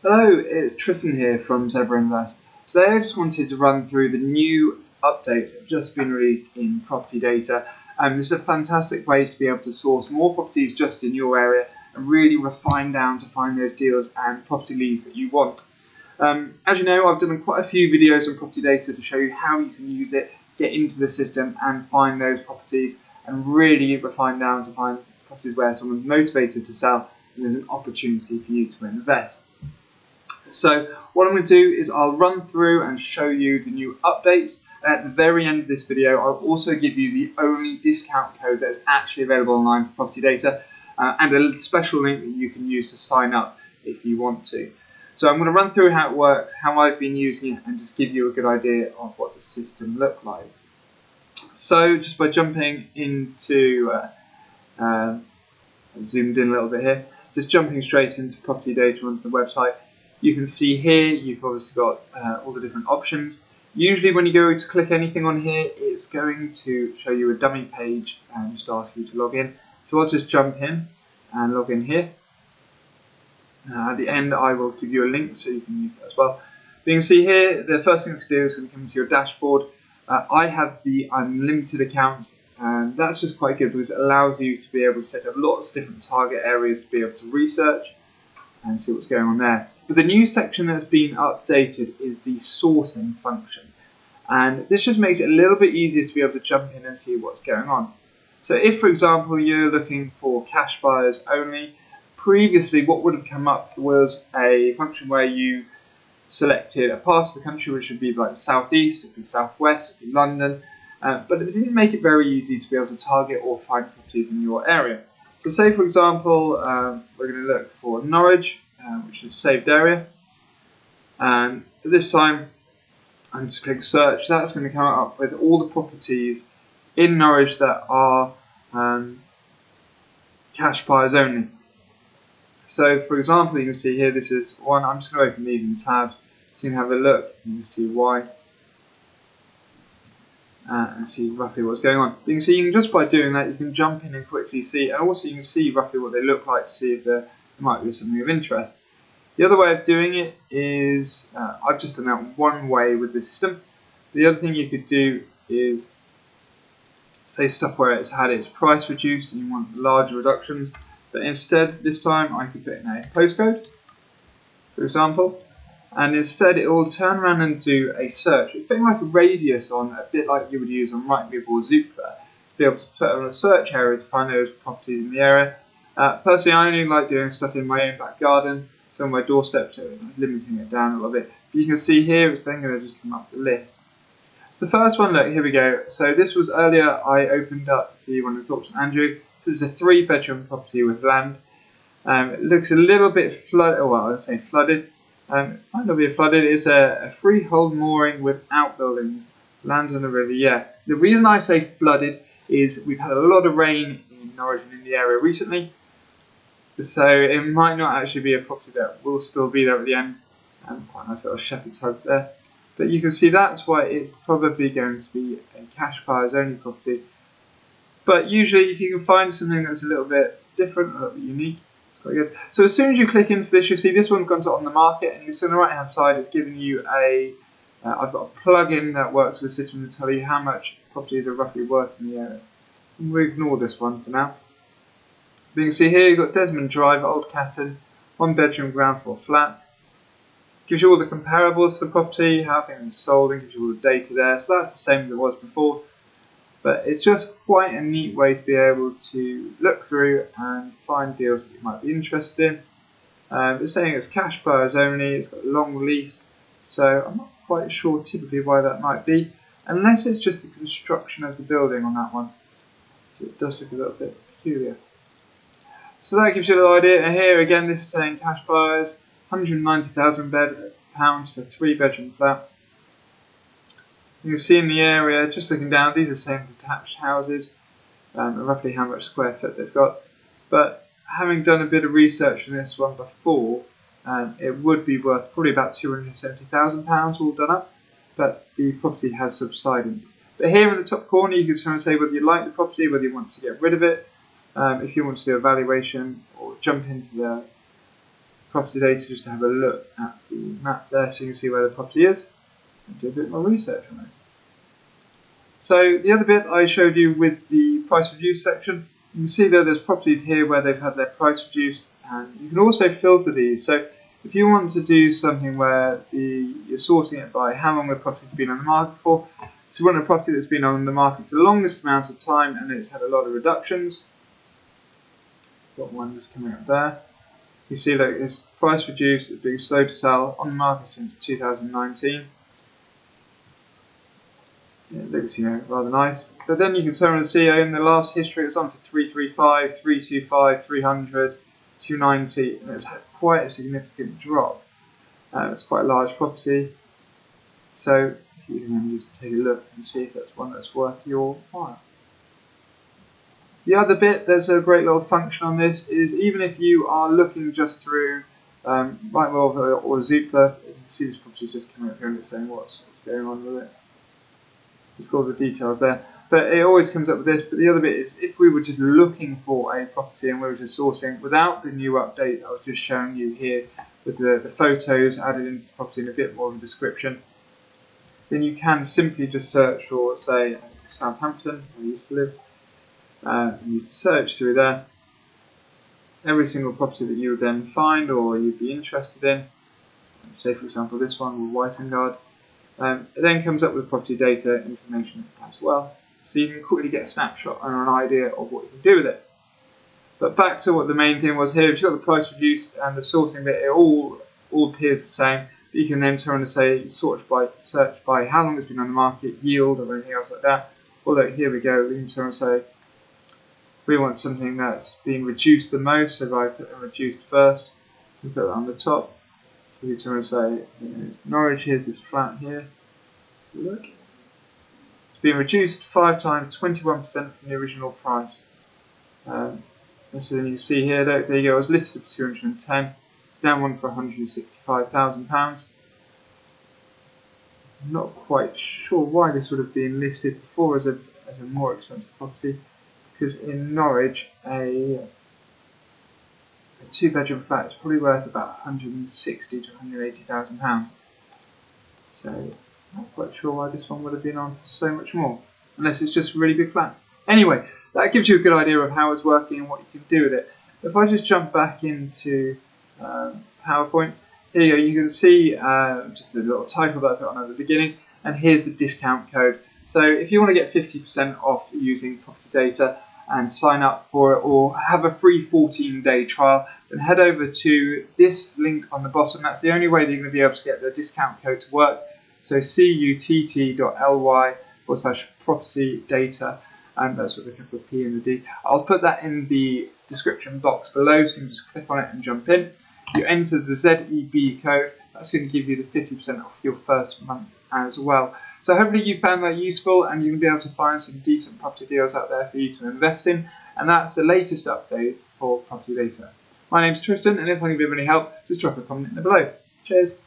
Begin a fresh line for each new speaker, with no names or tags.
Hello, it's Tristan here from ZebraInvest. Today I just wanted to run through the new updates that have just been released in Property Data. This is a fantastic way to be able to source more properties just in your area and really refine down to find those deals and property leads that you want. As you know, I've done quite a few videos on Property Data to show you how you can use it, get into the system and find those properties and really refine down to find properties where someone's motivated to sell and there's an opportunity for you to invest. So what I'm going to do is I'll run through and show you the new updates. At the very end of this video, I'll also give you the only discount code that is actually available online for Property Data and a special link that you can use to sign up if you want to. So I'm going to run through how it works, how I've been using it, and just give you a good idea of what the system looks like. So just by jumping into, I've zoomed in a little bit here, just jumping straight into Property Data onto the website. You can see here you've obviously got all the different options. Usually when you go to click anything on here, it's going to show you a dummy page and just ask you to log in. So I'll just jump in and log in here. At the end I will give you a link so you can use that as well. But you can see here the first thing to do is when you come into your dashboard. I have the unlimited account and that's just quite good because it allows you to be able to set up lots of different target areas to be able to research and see what's going on there. But the new section that's been updated is the sourcing function. And this just makes it a little bit easier to be able to jump in and see what's going on. So if, for example, you're looking for cash buyers only, previously what would have come up was a function where you selected a part of the country, which would be like the southeast, it could be southwest, it could be London, but it didn't make it very easy to be able to target or find properties in your area. So say, for example, we're going to look for Norwich, which is a saved area, and this time I'm just clicking search. That's going to come up with all the properties in Norwich that are cash buyers only. So for example, you can see here this is one. I'm just going to open these in tabs so you can have a look and see why and see roughly what's going on. You can see just by doing that you can jump in and quickly see, and also you can see roughly what they look like to see if there might be something of interest. The other way of doing it is, I've just done that one way with the system. The other thing you could do is, say stuff where it's had its price reduced and you want larger reductions, but instead this time I could put in a postcode, for example, and instead it will turn around and do a search. It's putting like a radius on, a bit like you would use on Rightmove or Zoopla, to be able to put on a search area to find those properties in the area. Personally, I only like doing stuff in my own back garden, so on my doorstep, so I'm limiting it down a little bit. But you can see here, it's then going to just come up the list. So the first one, look, here we go. So this was earlier, I opened up the one of the thoughts from Andrew. So it's a 3-bedroom property with land. It looks a little bit flooded, well, I'd say flooded. It might not be flooded, it's a freehold mooring with outbuildings. Land on the river, yeah. The reason I say flooded is we've had a lot of rain in Norwich and in the area recently. So it might not actually be a property that will still be there at the end. Quite a nice little shepherd's hut there. But you can see that's why it's probably going to be a cash buyers only property. But usually if you can find something that's a little bit different, a little bit unique, it's quite good. So as soon as you click into this, you'll see this one's gone to on the market, and you can see on the right hand side it's giving you a, I've got a plug-in that works with the system to tell you how much properties are roughly worth in the area. And we'll ignore this one for now. You can see here you've got Desmond Drive, Old Catton, 1-bedroom ground floor flat. Gives you all the comparables to the property, how things are sold, and gives you all the data there. So that's the same as it was before. But it's just quite a neat way to be able to look through and find deals that you might be interested in. It's saying it's cash buyers only, it's got a long lease, so I'm not quite sure typically why that might be, unless it's just the construction of the building on that one. So it does look a little bit peculiar. So that gives you a little idea. And here again, this is saying cash buyers, £190,000 for a 3-bedroom flat. You can see in the area, just looking down, these are same detached houses, and roughly how much square foot they've got. But having done a bit of research on this one before, it would be worth probably about £270,000 all done up. But the property has subsidence. But here in the top corner, you can try and say whether you like the property, whether you want to get rid of it. If you want to do a valuation or jump into property data just to have a look at the map there so you can see where the property is and do a bit more research on it. So the other bit I showed you with the price reduced section, you can see that there's properties here where they've had their price reduced, and you can also filter these. So if you want to do something where you're sorting it by how long the property's been on the market for, so you want a property that's been on the market for the longest amount of time and it's had a lot of reductions. Got one just coming up there. You see that it's price reduced, it's been slow to sell, on the market since 2019. Yeah, it looks, rather nice. But then you can turn and see in the last history it was on for 335, 325, 300, 290, and it's had quite a significant drop. It's quite a large property. So you can then just take a look and see if that's one that's worth your while. The other bit, there's a great little function on this, is even if you are looking just through Rightmove or Zoopla, you can see this property is just coming up here and it's saying what's going on with it. It's got all the details there. But it always comes up with this. But the other bit is if we were just looking for a property and we were just sourcing without the new update I was just showing you here with the photos added into the property and a bit more of a description, then you can simply just search for, say, Southampton, where I used to live, and you search through there. Every single property that you would then find or you'd be interested in, say for example this one with Whitengard, it then comes up with property data information as well, so you can quickly get a snapshot and an idea of what you can do with it. But back to what the main thing was here, if you've got the price reduced and the sorting bit, it all appears the same. But you can then turn and say search by how long it's been on the market, yield, or anything else like that. Although here we go, we can turn and say we want something that's being reduced the most, so if I put them reduced first, we put that on the top. So we turn and say, Norwich, here's this flat here. Look. It's been reduced 5 times, 21% from the original price. And so then you can see here, there you go, it was listed for 210. It's down one for £165,000. I'm not quite sure why this would have been listed before as a more expensive property, because in Norwich a 2-bedroom flat is probably worth about £160,000 to £180,000. So not quite sure why this one would have been on so much more, unless it's just a really big flat. Anyway, that gives you a good idea of how it's working and what you can do with it. If I just jump back into PowerPoint, here you go, you can see just a little title that I put on at the beginning, and here's the discount code. So if you want to get 50% off using Property Data and sign up for it or have a free 14-day trial, then head over to this link on the bottom. That's the only way that you're going to be able to get the discount code to work. So cutt.ly/propertydata, and that's with a couple of P and the D. I'll put that in the description box below, so you can just click on it and jump in. You enter the ZEB code, that's going to give you the 50% off your first month as well. So hopefully you found that useful and you'll be able to find some decent property deals out there for you to invest in. And that's the latest update for Property Data. My name's Tristan, and if I can be of any help, just drop a comment below. Cheers.